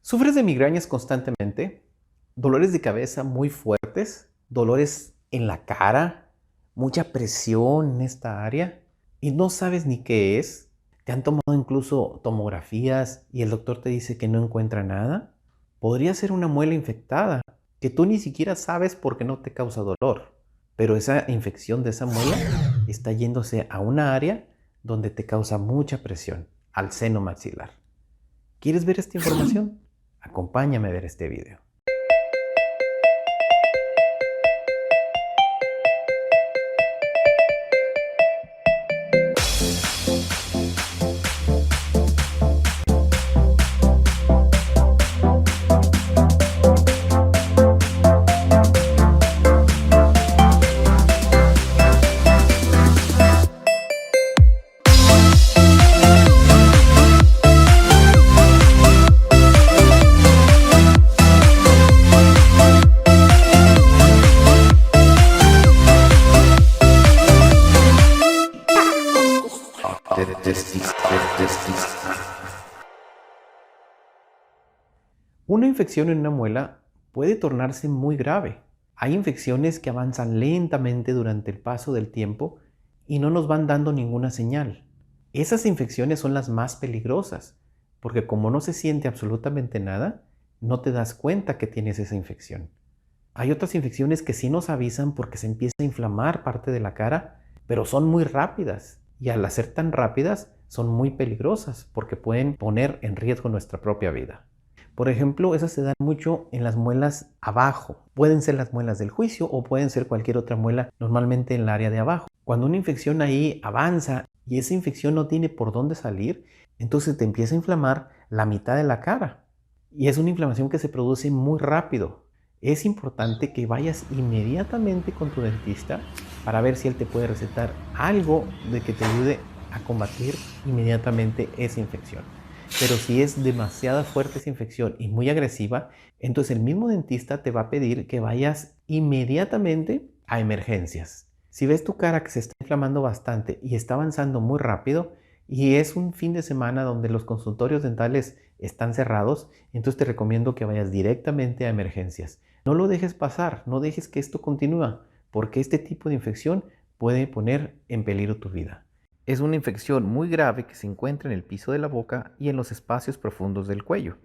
¿Sufres de migrañas constantemente? ¿Dolores de cabeza muy fuertes? ¿Dolores en la cara? ¿Mucha presión en esta área? ¿Y no sabes ni qué es? ¿Te han tomado incluso tomografías y el doctor te dice que no encuentra nada? Podría ser una muela infectada que tú ni siquiera sabes porque no te causa dolor. Pero esa infección de esa muela está yéndose a una área donde te causa mucha presión, al seno maxilar. ¿Quieres ver esta información? Acompáñame a ver este video. Una infección en una muela puede tornarse muy grave. Hay infecciones que avanzan lentamente durante el paso del tiempo y no nos van dando ninguna señal. Esas infecciones son las más peligrosas, porque como no se siente absolutamente nada, no te das cuenta que tienes esa infección. Hay otras infecciones que sí nos avisan porque se empieza a inflamar parte de la cara, pero son muy rápidas y al ser tan rápidas son muy peligrosas porque pueden poner en riesgo nuestra propia vida. Por ejemplo, esas se dan mucho en las muelas abajo. Pueden ser las muelas del juicio o pueden ser cualquier otra muela, normalmente en el área de abajo. Cuando una infección ahí avanza y esa infección no tiene por dónde salir, entonces te empieza a inflamar la mitad de la cara. Y es una inflamación que se produce muy rápido. Es importante que vayas inmediatamente con tu dentista para ver si él te puede recetar algo de que te ayude a combatir inmediatamente esa infección. Pero si es demasiado fuerte esa infección y muy agresiva, entonces el mismo dentista te va a pedir que vayas inmediatamente a emergencias. Si ves tu cara que se está inflamando bastante y está avanzando muy rápido y es un fin de semana donde los consultorios dentales están cerrados, entonces te recomiendo que vayas directamente a emergencias. No lo dejes pasar, no dejes que esto continúe, porque este tipo de infección puede poner en peligro tu vida. Es una infección muy grave que se encuentra en el piso de la boca y en los espacios profundos del cuello.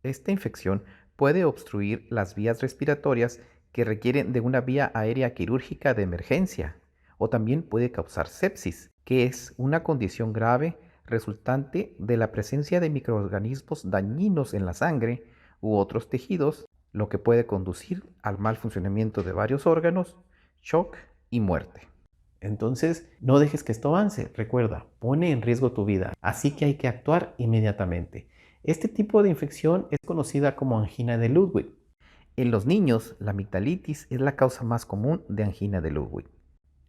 Esta infección puede obstruir las vías respiratorias que requieren de una vía aérea quirúrgica de emergencia, o también puede causar sepsis, que es una condición grave resultante de la presencia de microorganismos dañinos en la sangre u otros tejidos, lo que puede conducir al mal funcionamiento de varios órganos, shock y muerte. Entonces, no dejes que esto avance. Recuerda, pone en riesgo tu vida, así que hay que actuar inmediatamente. Este tipo de infección es conocida como angina de Ludwig. En los niños, la amigdalitis es la causa más común de angina de Ludwig.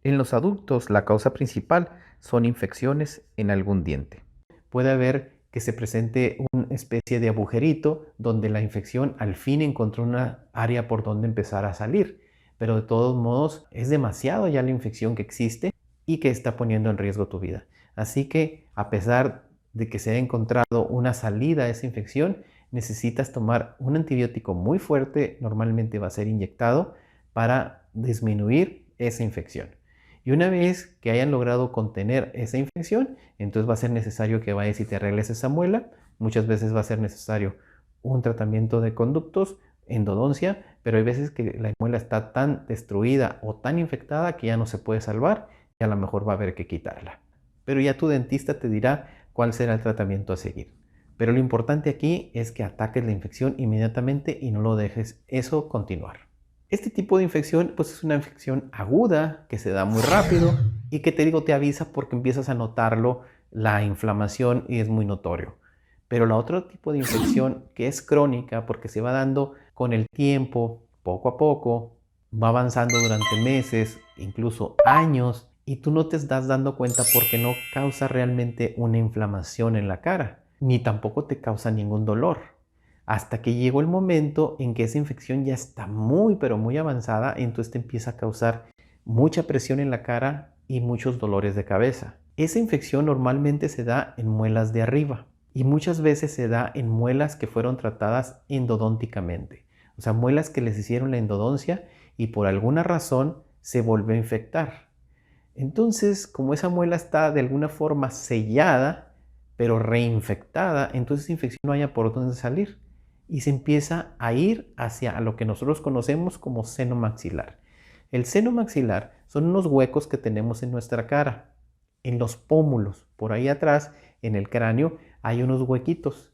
En los adultos, la causa principal son infecciones en algún diente. Puede haber que se presente una especie de agujerito donde la infección al fin encontró una área por donde empezar a salir. Pero de todos modos es demasiado ya la infección que existe y que está poniendo en riesgo tu vida. Así que a pesar de que se ha encontrado una salida a esa infección, necesitas tomar un antibiótico muy fuerte, normalmente va a ser inyectado, para disminuir esa infección. Y una vez que hayan logrado contener esa infección, entonces va a ser necesario que vayas y te arregles esa muela. Muchas veces va a ser necesario un tratamiento de conductos, endodoncia, pero hay veces que la muela está tan destruida o tan infectada que ya no se puede salvar y a lo mejor va a haber que quitarla. Pero ya tu dentista te dirá cuál será el tratamiento a seguir. Pero lo importante aquí es que ataques la infección inmediatamente y no lo dejes eso continuar. Este tipo de infección pues es una infección aguda que se da muy rápido y que te avisa porque empiezas a notarlo, la inflamación, y es muy notorio. Pero la otro tipo de infección que es crónica porque se va dando con el tiempo, poco a poco, va avanzando durante meses, incluso años, y tú no te estás dando cuenta porque no causa realmente una inflamación en la cara, ni tampoco te causa ningún dolor. Hasta que llegó el momento en que esa infección ya está muy, pero muy avanzada, y entonces te empieza a causar mucha presión en la cara y muchos dolores de cabeza. Esa infección normalmente se da en muelas de arriba y muchas veces se da en muelas que fueron tratadas endodónticamente, o sea, muelas que les hicieron la endodoncia y por alguna razón se volvió a infectar. Entonces, como esa muela está de alguna forma sellada, pero reinfectada, entonces esa infección no haya por dónde salir y se empieza a ir hacia lo que nosotros conocemos como seno maxilar. El seno maxilar son unos huecos que tenemos en nuestra cara, en los pómulos, por ahí atrás, en el cráneo, hay unos huequitos.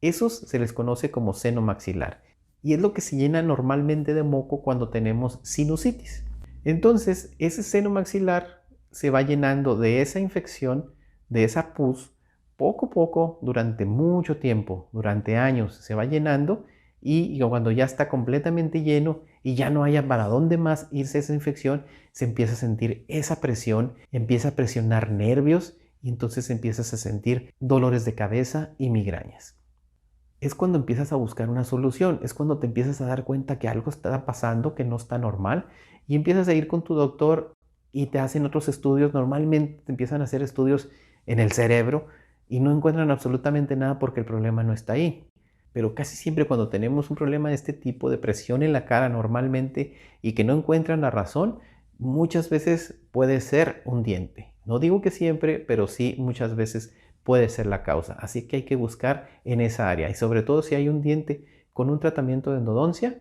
Esos se les conoce como seno maxilar y es lo que se llena normalmente de moco cuando tenemos sinusitis. Entonces, ese seno maxilar se va llenando de esa infección, de esa pus, poco a poco, durante mucho tiempo, durante años, se va llenando y cuando ya está completamente lleno y ya no haya para dónde más irse esa infección, se empieza a sentir esa presión, empieza a presionar nervios y entonces empiezas a sentir dolores de cabeza y migrañas. Es cuando empiezas a buscar una solución, es cuando te empiezas a dar cuenta que algo está pasando, que no está normal y empiezas a ir con tu doctor y te hacen otros estudios. Normalmente te empiezan a hacer estudios en el cerebro y no encuentran absolutamente nada porque el problema no está ahí. Pero casi siempre cuando tenemos un problema de este tipo, de presión en la cara normalmente y que no encuentran la razón, muchas veces puede ser un diente. No digo que siempre, pero sí muchas veces puede ser la causa. Así que hay que buscar en esa área y sobre todo si hay un diente con un tratamiento de endodoncia,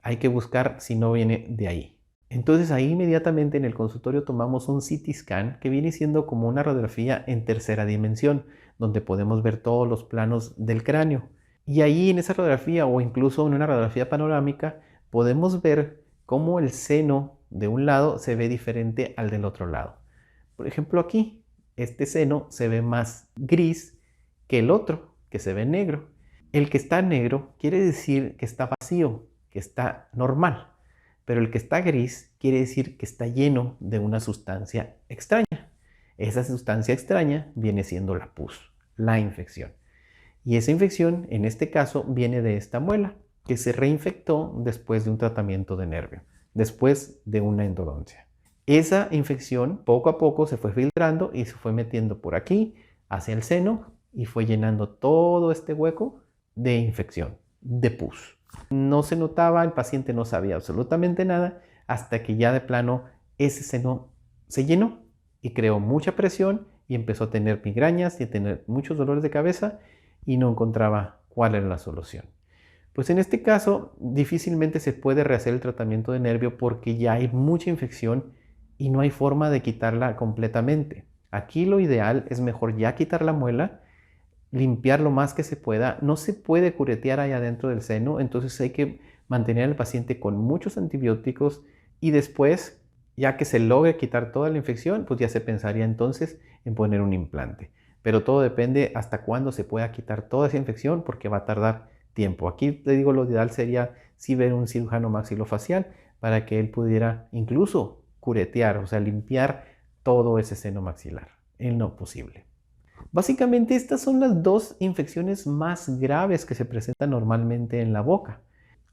hay que buscar si no viene de ahí. Entonces ahí inmediatamente en el consultorio tomamos un CT scan que viene siendo como una radiografía en tercera dimensión, donde podemos ver todos los planos del cráneo. Y ahí en esa radiografía o incluso en una radiografía panorámica podemos ver cómo el seno de un lado se ve diferente al del otro lado. Por ejemplo aquí, este seno se ve más gris que el otro, que se ve negro. El que está negro quiere decir que está vacío, que está normal. Pero el que está gris quiere decir que está lleno de una sustancia extraña. Esa sustancia extraña viene siendo la pus, la infección. Y esa infección, en este caso, viene de esta muela, que se reinfectó después de un tratamiento de nervio, después de una endodoncia. Esa infección poco a poco se fue filtrando y se fue metiendo por aquí, hacia el seno, y fue llenando todo este hueco de infección, de pus. No se notaba, el paciente no sabía absolutamente nada, hasta que ya de plano ese seno se llenó y creó mucha presión y empezó a tener migrañas y a tener muchos dolores de cabeza y no encontraba cuál era la solución. Pues en este caso difícilmente se puede rehacer el tratamiento de nervio porque ya hay mucha infección y no hay forma de quitarla completamente. Aquí lo ideal es mejor ya quitar la muela, limpiar lo más que se pueda. No se puede curetear ahí adentro del seno, entonces hay que mantener al paciente con muchos antibióticos y después, ya que se logre quitar toda la infección, pues ya se pensaría entonces en poner un implante. Pero todo depende hasta cuándo se pueda quitar toda esa infección porque va a tardar tiempo. Aquí te digo, lo ideal sería sí ver un cirujano maxilofacial para que él pudiera incluso curetear, o sea, limpiar todo ese seno maxilar en lo posible. Básicamente estas son las dos infecciones más graves que se presentan normalmente en la boca.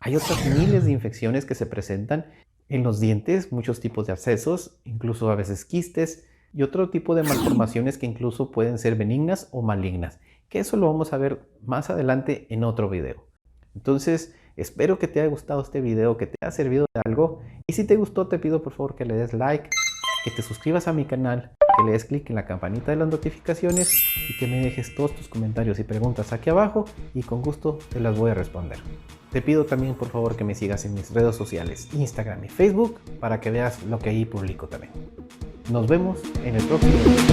Hay otras miles de infecciones que se presentan en los dientes, muchos tipos de abscesos, incluso a veces quistes y otro tipo de malformaciones que incluso pueden ser benignas o malignas, que eso lo vamos a ver más adelante en otro video. Entonces, espero que te haya gustado este video, que te haya servido de algo y si te gustó te pido por favor que le des like, que te suscribas a mi canal, que le des clic en la campanita de las notificaciones y que me dejes todos tus comentarios y preguntas aquí abajo y con gusto te las voy a responder. Te pido también por favor que me sigas en mis redes sociales, Instagram y Facebook, para que veas lo que ahí publico también. Nos vemos en el próximo video.